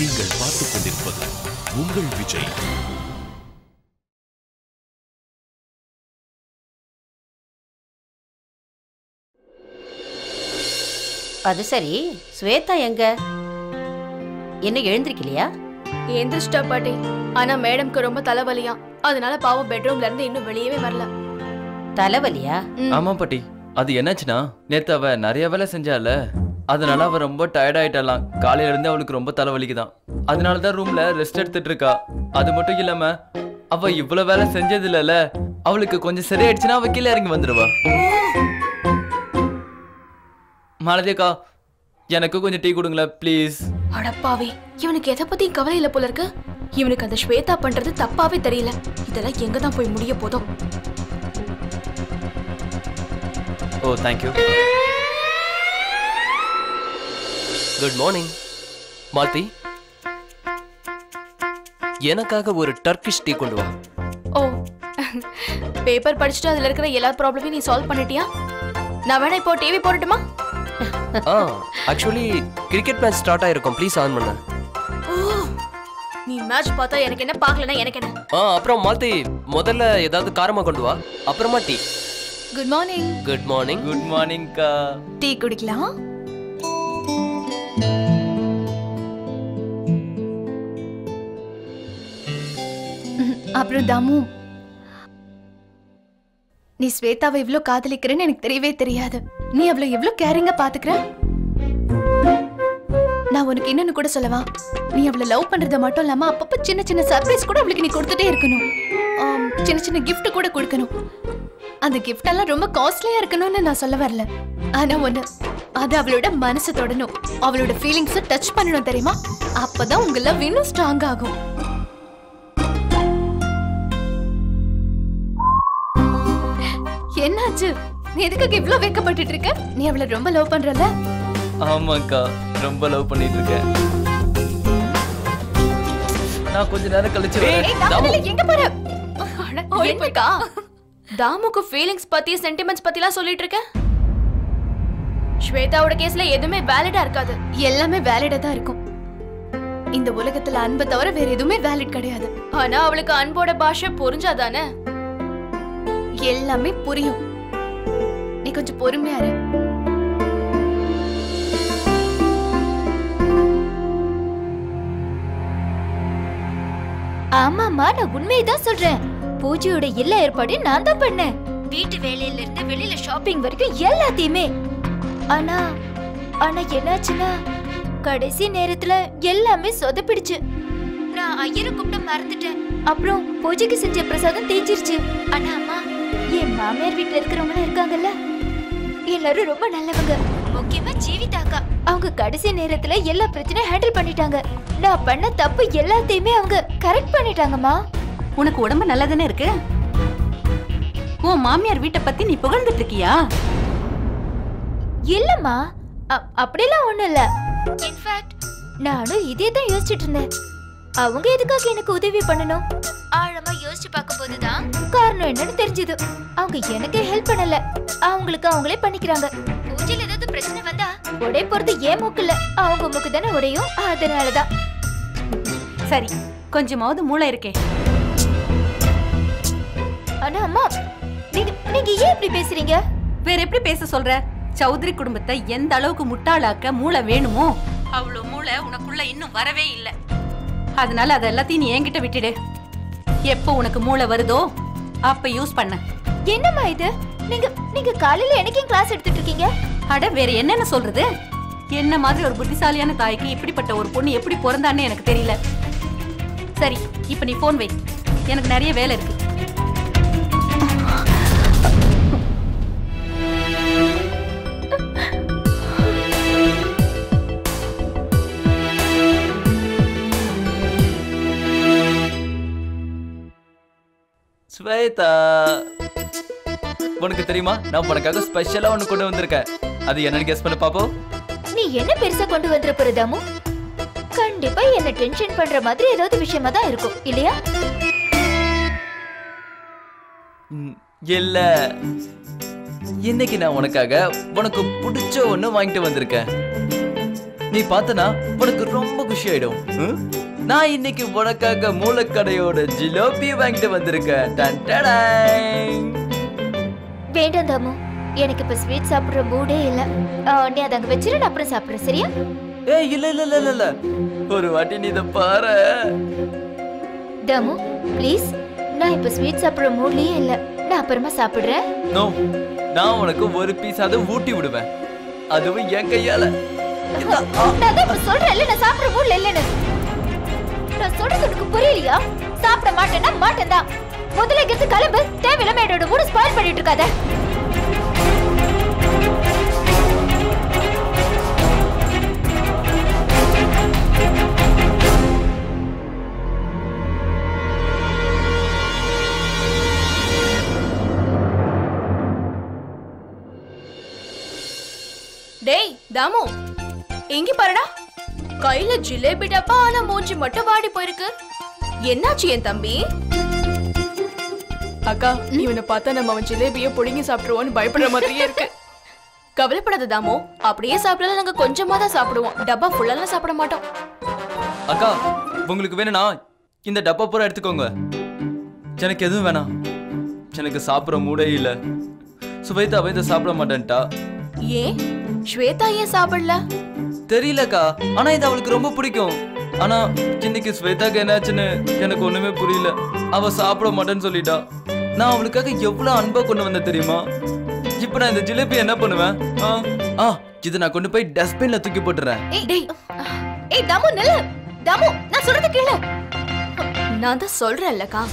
நீங்கள் பார்த்துக் கொண்டிருப்பது உங்கள் விஜய். அது சரி, ஸ்வேதா எங்க? என்ன எழுந்திருக்கலையா? எழுந்திரிச்சிட்டா பாட்டி. ஆனா மேடம்க்கு ரொம்ப தலைவலியா, அதனால பாவம் பெட்ரூம்ல இருந்து இன்னும் வெளியவே வரல. தலைவலியா? ஆமா பாட்டி. அது என்னாச்சுன்னா, நேத்து அவ நிறைய வேலை செஞ்சால, அதனால அவ ரொம்ப டயர்ட் ஆயிட்டாலாம். காலையில இருந்து அவளுக்கு ரொம்ப தலைவலிக்குதான். அதனாலதான் ரூம்ல ரெஸ்ட் எடுத்துட்டு இருக்கா. அது மட்டும் இல்லாம அவ இவ்வளவு வேலை செஞ்சது இல்லல, அவளுக்கு கொஞ்சம் சரியாயிடுச்சுன்னா அவ கீழே இறங்கி வந்துருவா. மாலதியக்கா, எனக்கு கொஞ்சம் டீ கொடுங்களா ப்ளீஸ். அடப்பாவே, இவனுக்கு எதை பத்தியும் கவலை இல்ல போல இருக்கு. இவனுக்கு அந்த ஸ்வேதா பண்றது தப்பாவே தெரியல. இதெல்லாம் எங்க தான் போய் முடிய போதோ. Oh thank you. Good morning Malti. எனக்காக ஒரு டர்க்கிஷ் டீ கொண்டு வா. ஓ, பேப்பர் படிச்சுட்டு அதுல இருக்கிற எல்லா ப்ராப்ளமையும் நீ சால்வ் பண்ணிட்டியா? நான் வேணா இப்போ டிவி போடட்டுமா? ஆக்சுவலி கிரிக்கெட் மேட்ச் ஸ்டார்ட் ஆயிருக்கும், ப்ளீஸ் ஆன் பண்ணு. நீ மேட்ச் பார்த்தா எனக்கு என்ன, பார்க்கலனா எனக்கு என்ன? அப்புறம் மால்தி, முதல்ல ஏதாவது காரமா கொண்டு வா, அப்புறமா tea. Good morning. Good morning. Good morning கா. டீ குடிக்கலாம். அப்புறம் தாமு, நீ ஸ்வேதாவை இவ்ளோ காதலிக்கிறேன்னு எனக்கு தெரியவே தெரியாது. நீ அவளை எவ்வளவு கேரிங்கா பாத்துக்கிற. நான் உனக்கு இன்னொன்னு கூட சொல்லவா? நீ அவளை லவ் பண்றத மட்டும் இல்லாம அப்பப்ப சின்ன சின்ன சர்ப்ரைஸ் கூட அவளுக்கு நீ கொடுத்துட்டே இருக்கணும். சின்ன சின்ன கிஃப்ட் கூட கொடுக்கணும். அந்த கிஃப்ட் எல்லாம் ரொம்ப காஸ்ட்லியா இருக்கணும்னு நான் சொல்ல வரல. ஆனா ஒண்ணு, அது அவளோட மனசை தொடணும், அவளோட ஃபீலிங்ஸை டச் பண்ணணும், தெரியுமா? அப்பதான் உங்க லவ் இன்னும் ஸ்ட்ராங் ஆகும். என்னாச்சு? நீ எதுக்காக இவ்ளோ வெக்கப்பட்டுட்டு இருக்க? நீ அவளை ரொம்ப லவ் பண்றல? ஆமாக்கா, ரொம்ப லவ் பண்ணிட்டு இருக்கேன். நான் கொஞ்ச நேரம் கழிச்சு வரேன். எங்க போற? என்னக்கா? தாமுக்கு ஃபீலிங்ஸ் பத்தி, சென்டிமெண்ட்ஸ் பத்திலாம் சொல்லிட்டு இருக்க? ஸ்வேதாவோட கேஸ்ல எதுவுமே வேலிடா இருக்காது. எல்லாமே வேலிடா தான் இருக்கும். இந்த உலகத்துல அன்பை தவிர வேற எதுவுமே வேலிட் கிடையாது. ஆனா அவளுக்கு அன்போட பாஷை புரிஞ்சாதானே எல்லாமே புரியும். நீ கொஞ்சம் பொறுமையா இரு. ஆமாமா, நான் உண்மையதான் சொல்றேன். பூஜையோட எல்லா ஏற்பாடையும் நான் தான் பண்ணேன். வீட்டு வேலையில இருந்து வெளியில ஷாப்பிங் வரைக்கும் எல்லாத்தையுமே. ஆனா என்னாச்சுன்னா, கடைசி நேரத்துல எல்லாமே சொதப்பிடுச்சு. நான் ஐயரை கூப்பிட மறந்துட்டேன். அப்புறம் பூஜைக்கு செஞ்ச பிரசாதம் தேய்ச்சிருச்சு. ஆனா அம்மா, என் மாமியார் வீட்டுல இருக்கிறவங்க இருக்காங்கல்ல, எல்லாரும் ரொம்ப நல்லவங்க. முக்கியமா ஜீவிதாக்கா, அவங்க கடைசி நேரத்துல எல்லா பிரச்சனையும் ஹேண்டில் பண்ணிட்டாங்க. நான் பண்ண தப்பு எல்லாத்தையுமே அவங்க கரெக்ட் பண்ணிட்டாங்கம்மா. உனக்கு உடம்பு நல்லா தானே இருக்கு? உன் மாமியார் வீட்டை பத்தி நீ புகழ்ந்துட்டு இருக்கியா? இல்லம்மா, அப்படிலாம் ஒண்ணும் இல்ல. இன்ஃபேக்ட் நானும் இதே தான் யோசிச்சுட்டு இருந்தேன். அவங்க எதுக்காக எனக்கு உதவி பண்ணணும்? ஆழமா யோசிச்சு பார்க்கும் போதுதான் காரணம் என்னன்னு தெரிஞ்சது. அவங்க எனக்கு ஹெல்ப் பண்ணல, அவங்களுக்கு அவங்களே பண்ணிக்கிறாங்க. பூஜையில ஏதாவது பிரச்சனை வந்தா உடைய போறது ஏன் மூக்கு இல்ல, அவங்க மூக்கு தானே உடையும். அதனாலதான். சரி, கொஞ்சமாவது மூளை இருக்கே. ஆனா அம்மா, நீங்க ஏன் இப்படி பேசுறீங்க? வேற எப்படி பேச சொல்ற? சௌத்ரி குடும்பத்தை எந்த அளவுக்கு முட்டாளாக்க மூளை வேணுமோ அவ்வளவு மூளை உனக்குள்ள இன்னும் வரவே இல்லை. அதனால அத எல்லாத்தையும் நீ என்கிட்ட விட்டுடு. எப்போ உனக்கு மூளை வருதோ அப்ப யூஸ் பண்ண. என்னம்மா இது? நீங்க காலையில எனக்கு கிளாஸ் எடுத்துட்டு இருக்கீங்க? அட, வேற என்னன்னு சொல்றது? என்ன மாதிரி ஒரு புத்திசாலியான தாய்க்கு இப்படிப்பட்ட ஒரு பொண்ணு எப்படி பிறந்தான்னு எனக்கு தெரியல. சரி, இப்ப நீ போன் வை, எனக்கு நிறைய வேலை இருக்கு. ஸ்வேதா, உனக்கு தெரியுமா, நான் உனக்காக ஸ்பெஷலா ஒன்னு கொண்டு வந்திருக்கேன். அது என்னன்னு கெஸ் பண்ண பாப்போம். நீ என்ன பெருசா கொண்டு வந்துற போறதாமு? கண்டிப்பா என்ன டென்ஷன் பண்ற மாதிரி ஏதாவது விஷயமா தான் இருக்கும், இல்லையா? இல்ல, இன்னைக்கு நான் உனக்காக உனக்கு பிடிச்ச ஒண்ணு வாங்கிட்டு வந்திருக்கேன். நீ பார்த்தனா உனக்கு ரொம்ப குஷி ஆயிடும். நான் இன்னைக்கு உனக்காக மூலக்கடையோட ஜிலேபி வாங்கிட்டு வந்திருக்கேன். வேண்டாம் தாமு, எனக்கு இப்ப ஸ்வீட் சாப்பிடுற மூடே இல்ல. நீ அதை அங்க வச்சிரு, நான் அப்புறம் சாப்பிடுறேன், சரியா? ஏய் இல்ல இல்ல இல்ல இல்ல, ஒரு வாட்டி நீ இத பாரு. தாமு ப்ளீஸ், நான் இப்ப ஸ்வீட் சாப்பிடுற மூட்லயே இல்ல, நான் அப்புறமா சாப்பிடுறேன். நோ, நான் உனக்கு ஒரு பீஸ் அதை ஊட்டி விடுவேன், அதுவும் என் கையால. நான் இப்ப சொல்றேன்ல, நான் சாப்பிடுற மூட்ல இல்லன்னு. நான் சொல்றது உனக்கு புரியலையா? சாப்பிட மாட்டேன்னா மாட்டேன் தான். முதல்ல இங்க கிளம்பு, தேவையில்லாம என்னோட மூட ஸ்பாயில் பண்ணிட்டு இருக்காத. டேய் தாமு, எங்க பாருடா, கையில ஜிலேபி டப்பா, ஆனா மூஞ்சி மட்டும் வாடி போயிருக்கு. என்னாச்சு என் தம்பி? அக்கா, இவனை பார்த்தா நம்ம அவன் ஜிலேபியை புடுங்கி சாப்பிடுவோன்னு பயப்படுற மாதிரியே இருக்கு. கவலைப்படாத தாமு, அப்படியே சாப்பிடலாம், நாங்க கொஞ்சமா தான் சாப்பிடுவோம், டப்பா ஃபுல்லாலாம் சாப்பிட மாட்டோம். அக்கா, உங்களுக்கு வேணும்னா இந்த டப்பா பூரா எடுத்துக்கோங்க. எனக்கு எதுவும் வேணாம், எனக்கு சாப்பிட்ற மூடே இல்ல. சுவேதா இதை சாப்பிட மாட்டேன்ட்டா. ஏன் ஸ்வேதா ஏன் சாப்பிடல? தெரியலக்கா, ஆனா இது அவளுக்கு ரொம்ப பிடிக்கும். ஆனா இன்னைக்கு ஸ்வேதாக்கு என்னாச்சுன்னு எனக்கு ஒண்ணுமே புரியல. அவ சாப்பிட மாட்டேன்னு சொல்லிட்டா. நான் அவளுக்காக எவ்வளவு அன்பா கொண்டு வந்த தெரியுமா? இப்ப நான் இந்த ஜிலேபி என்ன பண்ணுவேன்? இதை நான் கொண்டு போய் டஸ்ட்பின்ல தூக்கி போட்டுறேன். ஏய் தாமு நில்லு. தாமு, நான் சொல்றது கேளு. நான் தான் சொல்றேன்லக்கா,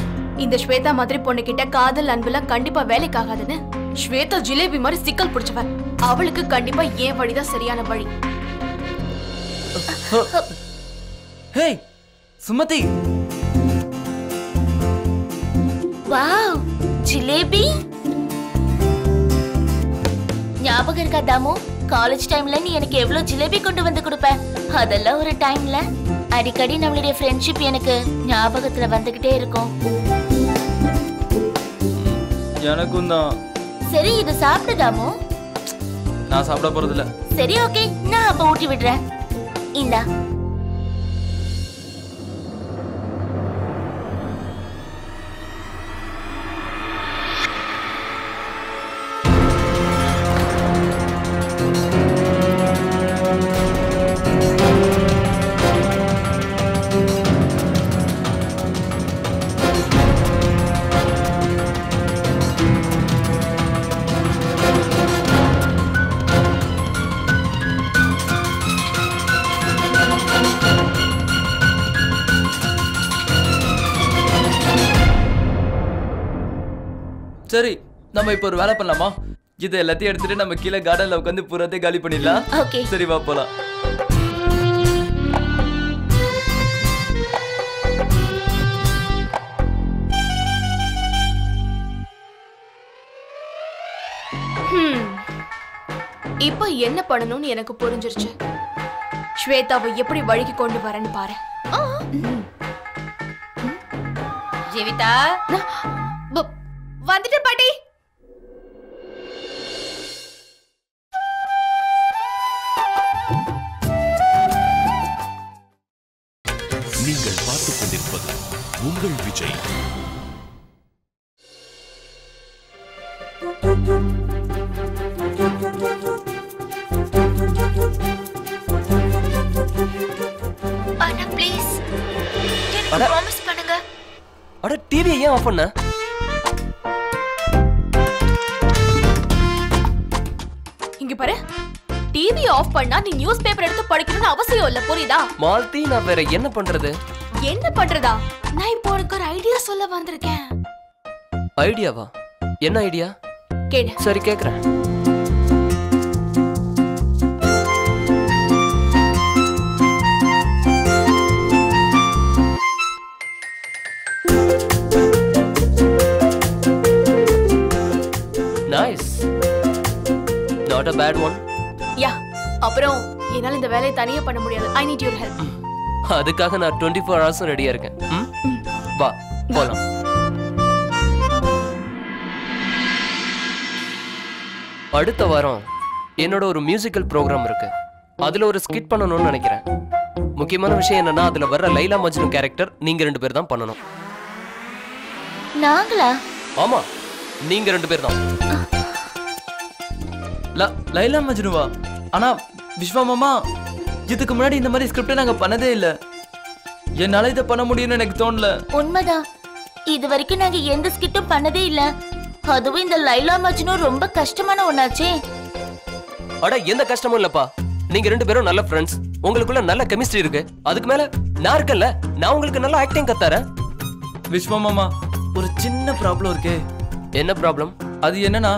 இந்த ஸ்வேதா மாதிரி பொண்ணு கிட்ட காதல் அன்புலாம் கண்டிப்பா வேலைக்கு ஆகாதுன்னு. ஸ்வேதா ஜிலேபி மாதிரி சிக்கல் பிடிச்சவ, அவளுக்கு கண்டிப்பா ஏன் வழிதான் சரியான வழி. ஹேய் சுமதி, வாவ், ஜிலேபி ஞாபகம் இருக்கா தாமு? காலேஜ் டைம்ல நீ எனக்கு எவ்வளவு ஜிலேபி கொண்டு வந்து கொடுப்ப. அதெல்லாம் ஒரு டைம்ல அடிக்கடி நம்மளுடைய ஃப்ரெண்ட்ஷிப் எனக்கு ஞாபகத்துல வந்துகிட்டே இருக்கும். எனக்கும் தான். சரி, இது சாப்பிடு தாமு. நான் சாப்பிட போறதில்ல. சரி ஓகே, நான் அப்ப ஊட்டி விடுறேன். இந்தா. சரி, நம்ம இப்ப ஒரு வேலை பண்ணலாமா? இது எல்லாத்தையும் எடுத்துட்டு நம்ம கீழே கார்டன்ல உட்காந்து பூராத்தே காலி பண்ணிடலாம். ஓகே, சரி வா போலாம். இப்போ என்ன பண்ணணும்னு எனக்கு புரிஞ்சிருச்சு. ஸ்வேதாவை எப்படி வழிக்கு கொண்டு வரேன்னு பாரு. ஜீவிதா, வந்துட்டு பாட்டி. நீங்கள் பார்த்துக் கொண்டிருப்பது உங்கள் விஜய். அண்ணா ப்ளீஸ் எனக்கு ப்ராமிஸ் பண்ணுங்க. அட டிவியை ஏன் ஆஃப் பண்ண? இங்க பாரு, டிவி ஆஃப் பண்ணா நீ நியூஸ் பேப்பர் எடுத்து படிக்கணும்னு அவசியம் இல்ல, புரியுதா? மால்தி, நான் வேற என்ன பண்றது? என்ன பண்றதா? நான் இப்போ உனக்கு ஒரு ஐடியா சொல்ல வந்திருக்கேன். ஐடியாவா? என்ன ஐடியா? கேளு. சரி கேக்குறேன். Nice, not a bad one. யா, அப்புறம் என்னால இந்த வேலையை தனியா பண்ண முடியாது. I need your help. அதுக்காக நான் 24 hours ரெடியா இருக்கேன். வா போலாம். அடுத்த வாரம் என்னோட ஒரு மியூசிக்கல் ப்ரோக்ராம் இருக்கு. அதுல ஒரு ஸ்கிட் பண்ணணும்னு நினைக்கிறேன். முக்கியமான விஷயம் என்னன்னா அதுல வர்ற லைலா மஜ்னு கேரக்டர் நீங்க 2 பேர் தான் பண்ணணும். நாங்களா? ஆமா, நீங்க 2 பேர் தான். லைலா மஜ்னுவா? ஆனா விஸ்வா மாமா, இதுக்கு முன்னாடி இந்த மாதிரி ஸ்கிரிப்ட் நாங்க பண்ணதே இல்ல. என்னால இதை பண்ண முடியும்னு எனக்கு தோணல. உண்மைதான், இது வரைக்கும் நாங்க எந்த ஸ்கிட்டும் பண்ணதே இல்ல. அதுவும் இந்த லைலா மஜ்னு ரொம்ப கஷ்டமான ஒண்ணாச்சே. அட எந்த கஷ்டமும் இல்லப்பா. நீங்க 2 பேரும் நல்ல ஃப்ரெண்ட்ஸ், உங்களுக்குள்ள நல்ல கெமிஸ்ட்ரி இருக்கு. அதுக்கு மேல நான் இருக்கேன்ல, நான் உங்களுக்கு நல்ல ஆக்டிங் கத்தாரேன். விஸ்வா மாமா, ஒரு சின்ன ப்ராப்ளம் இருக்கே. என்ன ப்ராப்ளம்? அது என்னன்னா,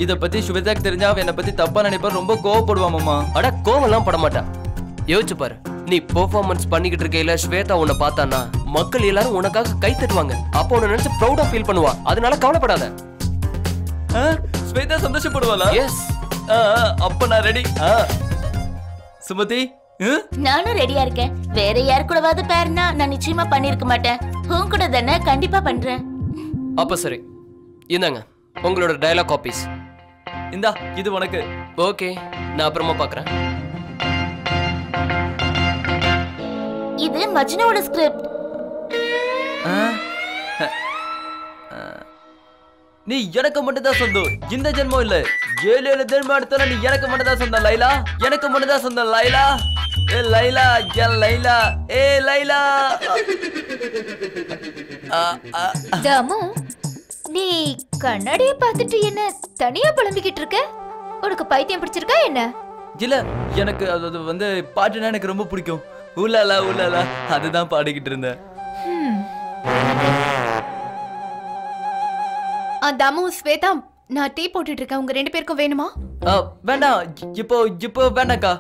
இத பத்தி சுவேதாக்கு தெரிஞ்சா அவ என்ன பத்தி தப்பா நினைப்பா, ரொம்ப கோவப்படுவா மாமா. அட கோவம்லாம் பட மாட்டா. யோசிச்சு பாரு, நீ பெர்ஃபார்மன்ஸ் பண்ணிக்கிட்டு இருக்கையில ஸ்வேதா உன்னை பார்த்தானா மக்கள் எல்லாரும் உனக்காக கை தட்டுவாங்க. அப்போ உன்னை நினைச்சு ப்ரௌடா ஃபீல் பண்ணுவா. அதனால கவலைப்படாத. ஸ்வேதா சந்தோஷப்படுவாளா? எஸ். அப்ப நான் ரெடி. சுமதி, நானும் ரெடியா இருக்கேன். வேற யார் கூடவாது பேர்னா நான் நிச்சயமா பண்ணிருக்க மாட்டேன். உன் கூட தானே கண்டிப்பா பண்றேன். அப்ப சரி, இந்தாங்க உங்களோட டயலாக் காப்பீஸ். இந்தா, இது உனக்கு. ஓகே, நான் அப்புறமா பார்க்கறேன். இது மஜ்னுவோட ஸ்கிரிப்ட். நீ எனக்கு மட்டும் தான் சொந்தம். இந்த ஜென்மம் இல்ல, 7 ஜென்மம் எடுத்தாலும் நீ எனக்கு மட்டும் தான் சொந்தம் லைலா. எனக்கு மட்டும் தான் சொந்தம் லைலா. ஏ லைலா, ஏ லைலா, ஏ லைலா. தாமு, நீ கண்ணாடியை பார்த்துட்டு என்ன தனியா புலம்பிக்கிட்டு இருக்க? உனக்கு பைத்தியம் பிடிச்சிருக்கா என்ன? இல்ல, எனக்கு அது வந்து பாட்டுனா எனக்கு ரொம்ப பிடிக்கும். ஊலாலா ஊலாலா அதுதான் பாடிக்கிட்டு இருந்தேன். தாமு, ஸ்வேதா, நான் டீ போட்டுட்டு இருக்கேன். உங்க 2 பேருக்கும் வேணுமா? வேண்டாம், இப்போ வேண்டாக்கா.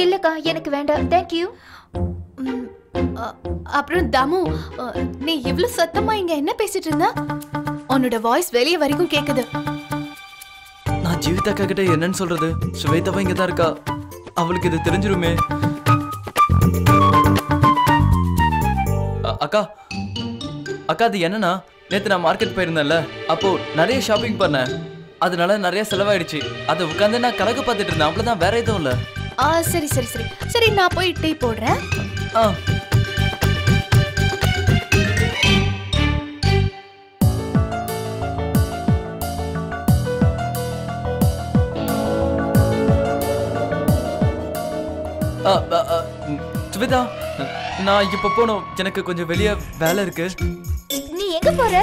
இல்லக்கா, எனக்கு வேண்டாம். தேங்க்யூ. அப்புறம் தாமு, நீ இவ்ளோ சத்தமா இங்க என்ன பேசிட்டு இருந்தா? உன்னோட வாய்ஸ் வெளியே வரைக்கும் கேக்குது. நான் ஜீவிதாக்கா கிட்ட என்னன்னு சொல்றது? ஸ்வேதாவா இங்க தான் இருக்கா. அவளுக்கு இது தெரிஞ்சிருமே. அக்கா அக்கா, அது என்னன்னா, நேத்து நான் மார்க்கெட் போயிருந்தேன்ல, அப்போ நிறைய ஷாப்பிங் பண்ணேன். அதனால நிறைய செலவாயிடுச்சு. அதை உட்காந்து நான் கணக்கு பார்த்துட்டு இருந்தேன். அவ்வளவுதான், வேற எதுவும் இல்ல. சரி சரி சரி சரி, நான் போய் டீ போடுறேன். சுவேதா, நான் இப்ப போகணும். எனக்கு கொஞ்சம் வெளியே வேலை இருக்கு. நீ எங்க போற?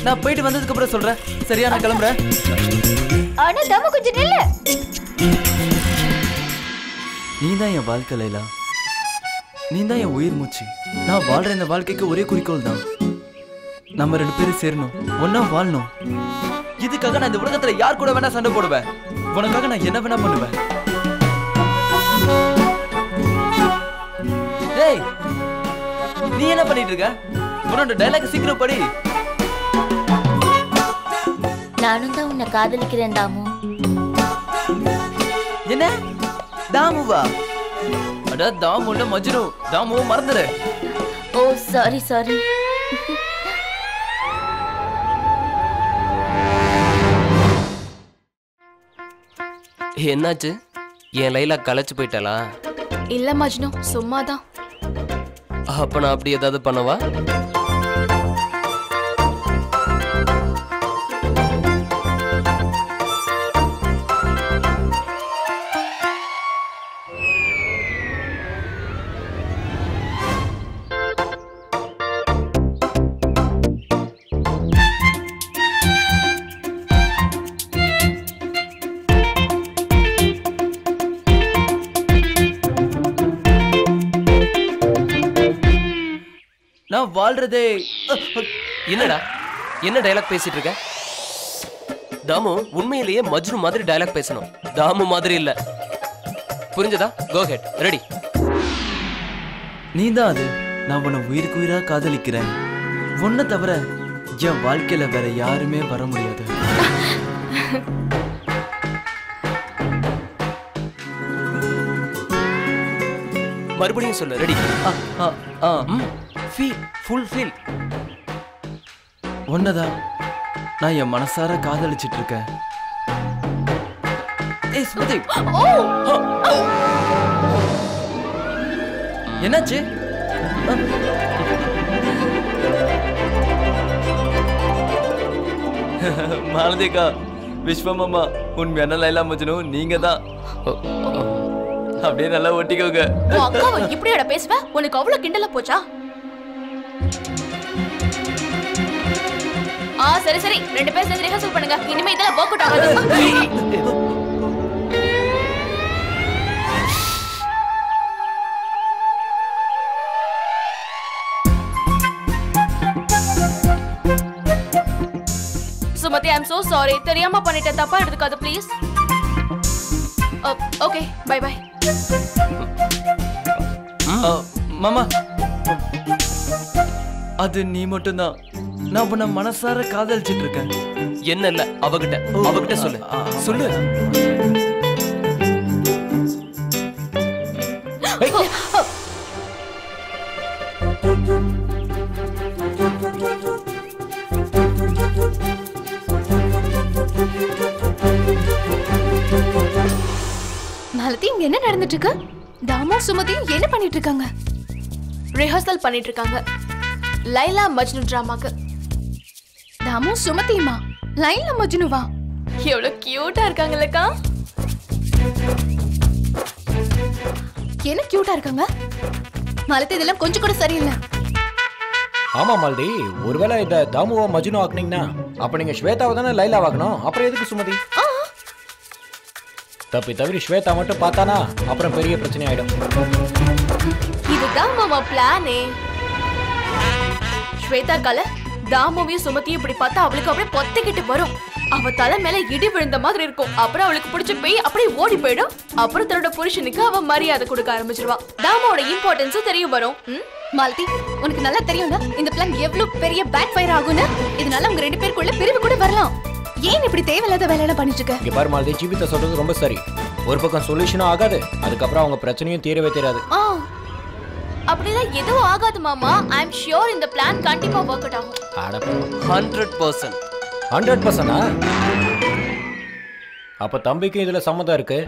நான் போயிட்டு வந்ததுக்கு அப்புறம் சொல்றேன். சரியா, நான் கிளம்புறேன். ஆனா தாமு, கொஞ்சம் நில்லு. நீதான் என் வாழ்க்கை லைலா. நீதான் என் உயிர் மூச்சு. நான் வாழ்ற இந்த வாழ்க்கைக்கு ஒரே குறிக்கோள் தான். நம்ம 2 பேரும் சேரணும், ஒன்னா வாழணும். இதுக்காக நான் இந்த உலகத்துல யார் கூட வேணா சண்டை போடுவேன். உனக்காக நான் என்ன வேணா பண்ணுவேன். ஏய், நீ என்ன பண்ணிட்டு இருக்க? உன்னோட டயலாக் சீக்கிரம் படி. நானும் தான் உன்னை காதலிக்கிறேன் தாமு. என்ன தாமுவா? அட தாமு இல்ல மஜ்னு. தாமு மறந்துரு. ஓ சாரி சாரி. என்னாச்சு? என் லைலா கலைச்சு போயிட்டாளா? இல்ல மஜ்னு, சும்மாதான். அப்ப நான் அப்படி ஏதாவது பண்ணவா? நான் வாழ்றதே. என்னடா, என்ன டயலாக் பேசிட்டு இருக்க? தாமு, உண்மையிலேயே மஜ்னு மாதிரி டயலாக் பேசணும், தாமு மாதிரி இல்ல. புரிஞ்சதா? கோ ஹெட். ரெடி? நீதான் அது. நான் உன்னை உயிருக்கு உயிரா காதலிக்கிறேன். உன்னை தவிர என் வாழ்க்கையில வேற யாருமே வர முடியாது. மறுபடியும் சொல்லு. ரெடி? Feel, full feel. ஒன்னதான் நான் என் மனசார காதலிச்சிட்டு இருக்கேன். ஏய் சுமதி ஓ என்னாச்சு? மாலதிகா, விஸ்வமாமா, உண்மையான லைலா மஜ்னு நீங்க தான். அப்படியே நல்லா ஒட்டிக்கோங்க. உன் அக்காவை இப்படியாடா பேசுவ? உனக்கு அவ்வளவு கிண்டலா போச்சா? சரி சரி, 2 பேர் சேர்ந்து ரிஹர்சல் பண்ணுங்க. இனிமே இதெல்லாம் வொர்க் அவுட் ஆகாது. Sumathi, I am so sorry. தெரியாம பண்ணிட்டேன், தப்பா எடுத்துக்காத ப்ளீஸ். Okay, bye bye. மாமா, அது நீ மட்டும்தான். நான் உன்னை மனசார காதலிச்சிட்டு இருக்கேன். என்ன இல்ல, அவகிட்ட சொல்லு சொல்லு. மாலதி, இங்க என்ன நடந்துட்டு இருக்கு? தாமு சுமதியும் என்ன பண்ணிட்டு இருக்காங்க? ரிஹர்சல் பண்ணிட்டு இருக்காங்க லைலா மஜ்னு டிராமாக்கு. தாமு சுமதியுமா? லைலா மஜ்னுவா? எவ்வளவு கியூட்டா இருக்காங்கல்லக்கா. என்ன கியூட்டா இருக்காங்க? மாலதி, இதெல்லாம் கொஞ்சம் கூட சரியில்லை. ஆமா மாலதி, ஒருவேளை இத தாமுவா மஜ்னு ஆக்குனீங்கன்னா அப்ப நீங்க ஸ்வேதாவை தானே லைலா ஆக்கணும். அப்புறம் எதுக்கு சுமதி? தப்பி தவிர ஸ்வேதா மட்டும் பார்த்தானா அப்புறம் பெரிய பிரச்சனை ஆயிடும். இதுதான் மாமா பிளானே. ஸ்வேதா கால தாமுவையும் சுமதியும் இப்படி பார்த்தா அவளுக்கு அப்படியே பொத்திக்கிட்டு வரும். அவ தலை மேல இடி விழுந்த மாதிரி இருக்கும். அப்புறம் அவளுக்கு பிடிச்ச போய் அப்படியே ஓடி போயிடும். அப்புறம் தன்னோட புருஷனுக்கு அவ மரியாதை கொடுக்க ஆரம்பிச்சிருவா. தாமோட இம்பார்ட்டன்ஸும் தெரிய வரும். மாலதி, உனக்கு நல்லா தெரியும்ல இந்த பிளான் எவ்வளவு பெரிய பேக் ஃபயர் ஆகும்னு. இதனால உங்க 2 பேருக்குள்ள பிரிவு கூட வரலாம். ஏன் இப்படி தேவையில்லாத வேலையெல்லாம் பண்ணிட்டு இருக்க? இங்க பாரு மாலதி, ஜீவிதா சொல்றது ரொம்ப சரி. ஒரு பக்கம் சொல்யூஷனும் ஆகாது, அதுக்கப்புறம் அவங்க பிரச்சனையும் தீரவே தீராது. அப்படிலாம் எதுவும் ஆகாது மாமா. ஐ அம் ஷூர் இந்த பிளான் கண்டிப்பா வொர்க் அவுட் ஆகும். 100%. 100%? அப்ப தம்பிக்கு இதுல சம்மதம் இருக்கு.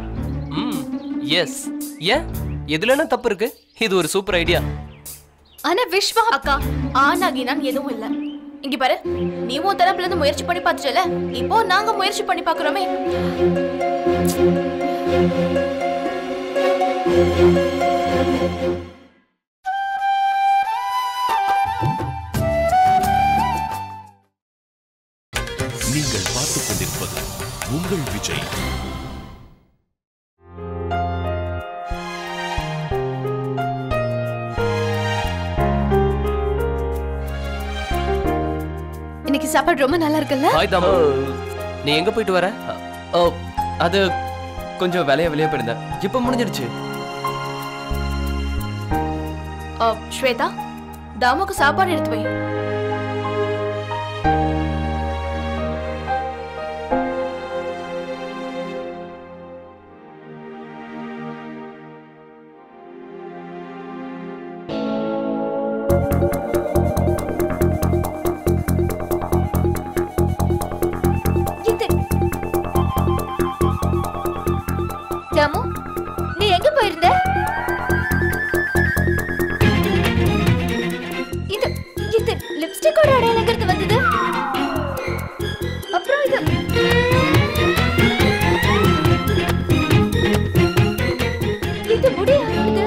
எஸ். ஏன் எதுல என்ன தப்பு இருக்கு? இது ஒரு சூப்பர் ஐடியா. ஆனா விஸ்வா அக்கா, ஆனாகி நான் எதுவும் இல்ல. இங்க பாரு, நீ உன் தரப்புல இருந்து முயற்சி பண்ணி பார்த்துட்டல, இப்போ நாங்க முயற்சி பண்ணி பார்க்கறோமே. நீங்கள் பார்த்துக் கொண்டிருப்பது உங்கள் விஜய். இன்னைக்கு சாப்பாடு ரொம்ப நல்லா இருக்குல்ல? ஹாய் தாமு, நீ எங்க போயிட்டு வர? அது கொஞ்சம் வெளியே போயிருந்தேன். இப்ப முடிஞ்சிடுச்சு. ஸ்வேதா, தாமுக்கு சாப்பாடு எடுத்து வை. தாமு, நீ எங்க போயிருந்த? இது லிப்ஸ்டிக்கோட அடையாளங்கிறது வந்தது. அப்புறம் இது முடியாது.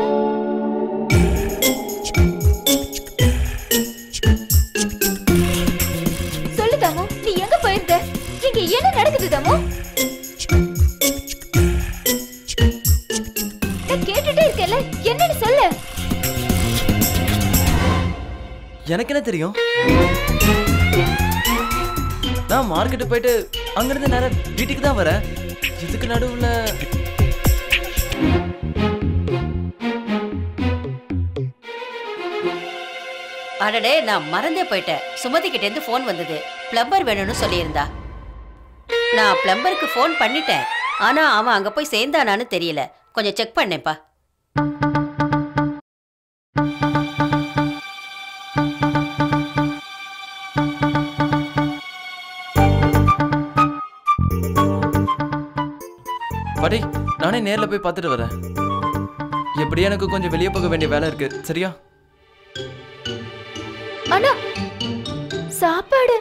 சொல்லு தாமு, நீ எங்க போயிருந்த? இங்க என்ன நடக்குது தாமு? கேட்டுட்டே இருக்கல, என்னன்னு சொல்லு. எனக்கு என்ன தெரியும்? நான் மார்க்கெட்டு போயிட்டு அங்கிருந்து நேரா வீட்டுக்கு தான் வரேன். இதுக்கு நடுவுல அடடே, நான் மறந்தே போயிட்டேன். சுமதி கிட்ட இருந்து போன் வந்தது. பிளம்பர் வேணும்னு சொல்லியிருந்தா. நான் பிளம்பருக்கு போன் பண்ணிட்டேன். ஆனா அவன் அங்க போய் சேர்ந்தானான்னு தெரியல. கொஞ்சம் செக் பண்ணேப்பா. படி, நானே நேர்ல போய் பார்த்துட்டு வரேன். எப்படியும் எனக்கு கொஞ்சம் வெளியே போக வேண்டிய வேலை இருக்கு. சரியா? அண்ணா சாப்பாடு